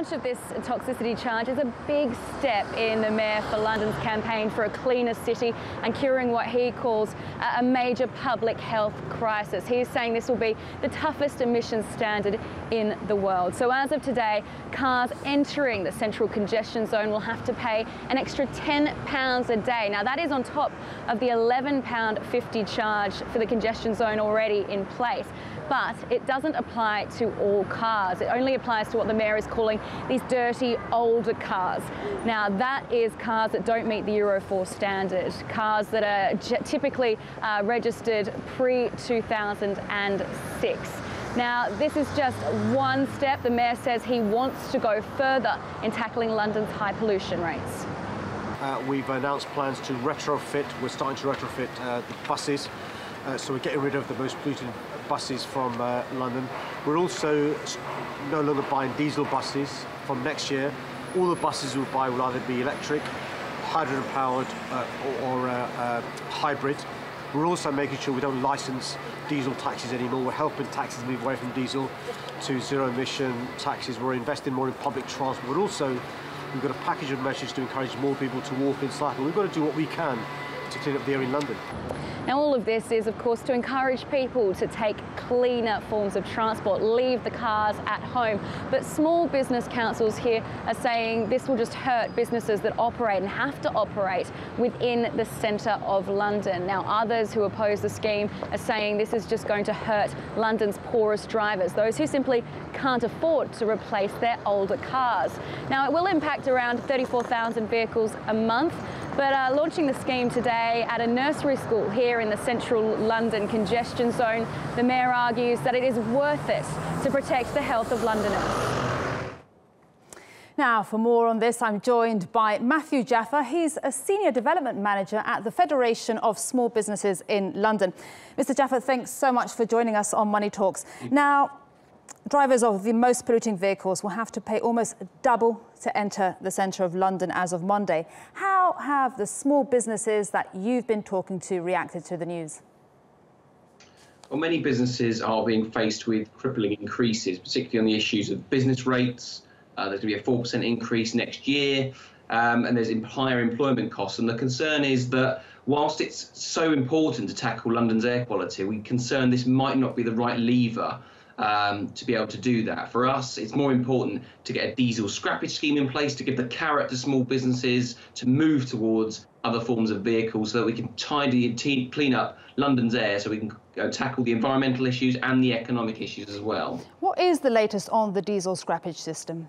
launch of this toxicity charge is a big step in the Mayor for London's campaign for a cleaner city and curing what he calls a major public health crisis. He is saying this will be the toughest emissions standard in the world. So as of today, cars entering the central congestion zone will have to pay an extra £10 a day. Now that is on top of the £11.50 charge for the congestion zone already in place. But it doesn't apply to all cars. It only applies to what the Mayor is calling these dirty, older cars. Now, that is cars that don't meet the Euro 4 standard, cars that are typically registered pre-2006. Now, this is just one step. The Mayor says he wants to go further in tackling London's high pollution rates. We've announced plans to retrofit. We're starting to retrofit the buses. So we're getting rid of the most polluting buses from London. We're also no longer buying diesel buses from next year. All the buses we'll buy will either be electric, hydrogen powered or hybrid. We're also making sure we don't license diesel taxis anymore. We're helping taxis move away from diesel to zero emission taxis. We're investing more in public transport. But also, we've got a package of measures to encourage more people to walk and cycle. We've got to do what we can to clean up the air in London. Now, all of this is, of course, to encourage people to take cleaner forms of transport, leave the cars at home. But small business councils here are saying this will just hurt businesses that operate and have to operate within the centre of London. Now, others who oppose the scheme are saying this is just going to hurt London's poorest drivers, those who simply can't afford to replace their older cars. Now, it will impact around 34,000 vehicles a month. But launching the scheme today at a nursery school here in the central London congestion zone, the Mayor argues that it is worth it to protect the health of Londoners. Now, for more on this, I'm joined by Matthew Jaffa. He's a Senior Development Manager at the Federation of Small Businesses in London. Mr. Jaffa, thanks so much for joining us on Money Talks. Now, drivers of the most polluting vehicles will have to pay almost double to enter the centre of London as of Monday. How have the small businesses that you've been talking to reacted to the news? Well, many businesses are being faced with crippling increases, particularly on the issues of business rates. There's going to be a 4% increase next year, and there's higher employment costs. And the concern is that whilst it's so important to tackle London's air quality, we're concerned this might not be the right lever to be able to do that. For us, it's more important to get a diesel scrappage scheme in place to give the carrot to small businesses to move towards other forms of vehicles so that we can tidy and clean up London's air so we can tackle the environmental issues and the economic issues as well. What is the latest on the diesel scrappage system?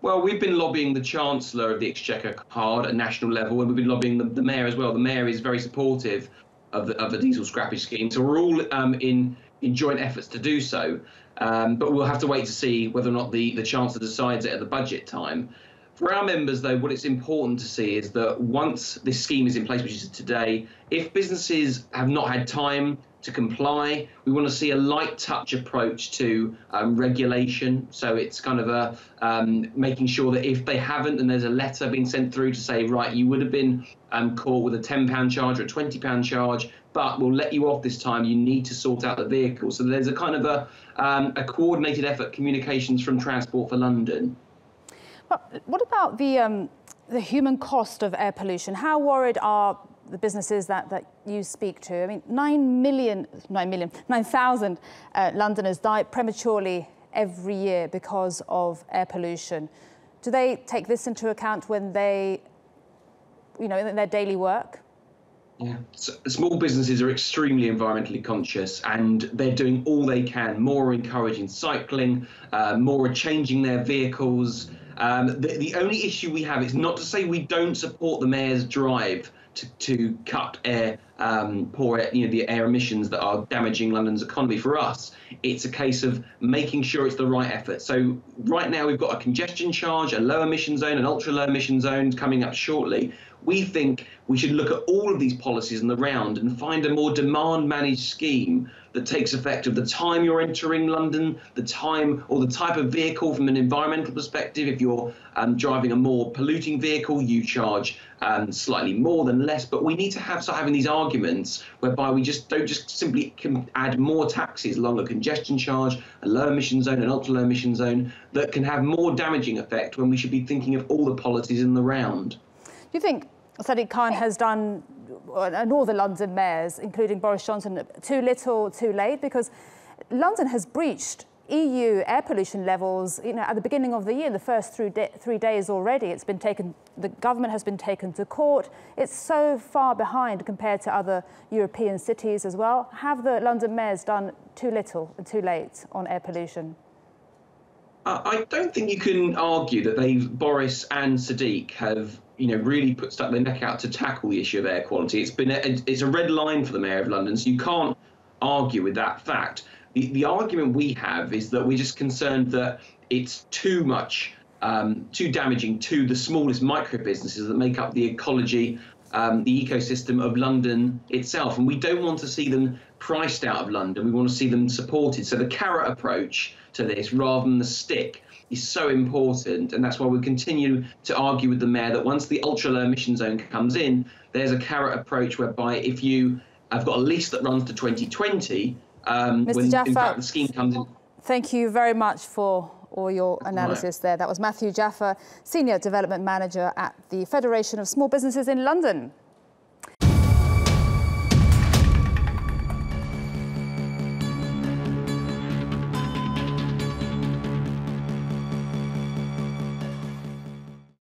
Well, we've been lobbying the Chancellor of the Exchequer hard at national level, and we've been lobbying the Mayor as well. The Mayor is very supportive of the diesel scrappage scheme, so we're all in joint efforts to do so, but we'll have to wait to see whether or not the Chancellor decides it at the budget time. For our members, though, what it's important to see is that once this scheme is in place, which is today, if businesses have not had time to comply, we want to see a light touch approach to regulation. So it's kind of a making sure that if they haven't, and there's a letter being sent through to say, right, you would have been caught with a £10 charge or a £20 charge, but we'll let you off this time. You need to sort out the vehicle. So there's a kind of a coordinated effort, communications from Transport for London. But what about the human cost of air pollution? How worried are the businesses that you speak to? I mean, 9,000 Londoners die prematurely every year because of air pollution. Do they take this into account when they, in their daily work? Yeah, so small businesses are extremely environmentally conscious, and they're doing all they can. More are encouraging cycling, more are changing their vehicles. The only issue we have is not to say we don't support the Mayor's drive to cut air, poor air, the air emissions that are damaging London's economy. For us, it's a case of making sure it's the right effort. So right now we've got a congestion charge, a low emission zone, an ultra low emission zone coming up shortly. We think we should look at all of these policies in the round and find a more demand managed scheme that takes effect of the time you're entering London, the time or the type of vehicle from an environmental perspective. If you're driving a more polluting vehicle, you charge slightly more than less. But we need to start having these arguments whereby we don't just simply add more taxes along a congestion charge, a low emission zone, an ultra low emission zone that can have more damaging effect when we should be thinking of all the policies in the round. Do you think Sadiq Khan has done, and all the London mayors, including Boris Johnson, too little, too late? Because London has breached EU air pollution levels, at the beginning of the year, the first 3 days already. The government has been taken to court. It's so far behind compared to other European cities as well. Have the London mayors done too little and too late on air pollution? I don't think you can argue that Boris and Sadiq have really stuck their neck out to tackle the issue of air quality. It's a red line for the Mayor of London, so you can't argue with that fact. The argument we have is that we're just concerned that it's too damaging to the smallest micro businesses that make up the ecology, the ecosystem of London itself. And we don't want to see them priced out of London. We want to see them supported. So the carrot approach to this rather than the stick is so important, and that's why we continue to argue with the Mayor that once the ultra low emission zone comes in, there's a carrot approach whereby if you have got a lease that runs to 2020, when Jaffa, in fact the scheme comes in. Thank you very much for all your analysis there. That was Matthew Jaffa, Senior Development Manager at the Federation of Small Businesses in London.